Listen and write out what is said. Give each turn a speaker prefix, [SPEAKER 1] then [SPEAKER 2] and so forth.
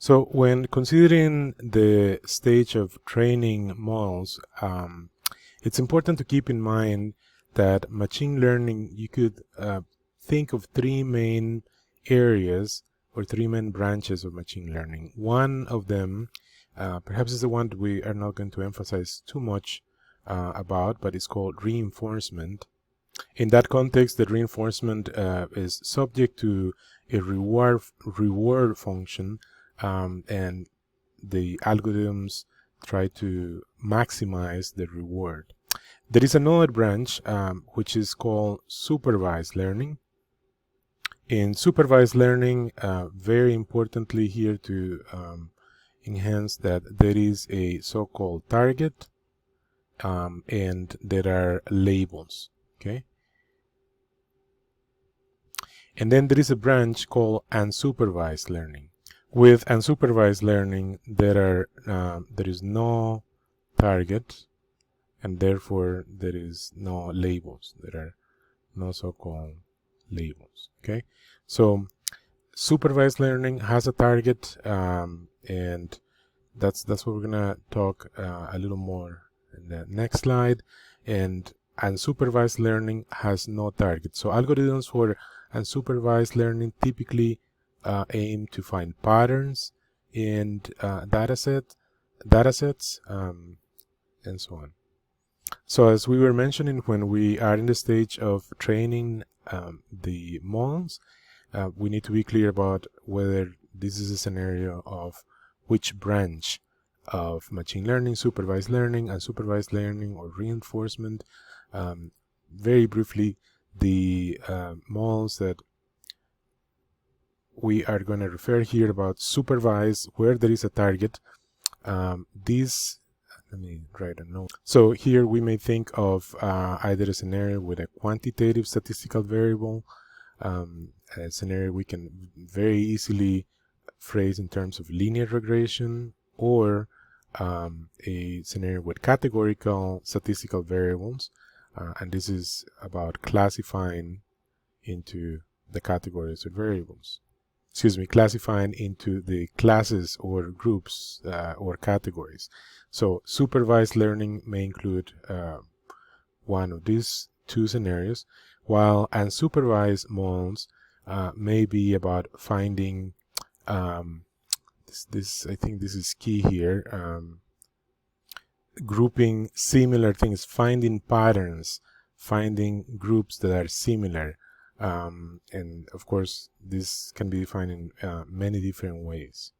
[SPEAKER 1] So when considering the stage of training models, it's important to keep in mind that machine learning, you could think of three main areas or three main branches of machine learning. One of them, perhaps is the one that we are not going to emphasize too much about, but it's called reinforcement. In that context, the reinforcement is subject to a reward function, and the algorithms try to maximize the reward. There is another branch which is called supervised learning. In supervised learning, very importantly here to enhance that there is a so-called target, and there are labels. Okay. And then there is a branch called unsupervised learning. With unsupervised learning, there is no target, and therefore there is no labels. There are no so-called labels. Okay, so supervised learning has a target, and that's what we're gonna talk a little more in the next slide. And unsupervised learning has no target. So algorithms for unsupervised learning typically aim to find patterns in datasets, and so on. So as we were mentioning, when we are in the stage of training the models, we need to be clear about whether this is a scenario of which branch of machine learning, supervised learning, unsupervised learning, or reinforcement. Very briefly, the models that we are going to refer here about supervised, where there is a target. Let me write a note. So here we may think of either a scenario with a quantitative statistical variable, a scenario we can very easily phrase in terms of linear regression, or a scenario with categorical statistical variables, and this is about classifying into the categories of variables. Classifying into the classes or groups or categories. So supervised learning may include one of these two scenarios, while unsupervised models may be about finding I think this is key here, grouping similar things, finding patterns, finding groups that are similar, and of course this can be defined in many different ways.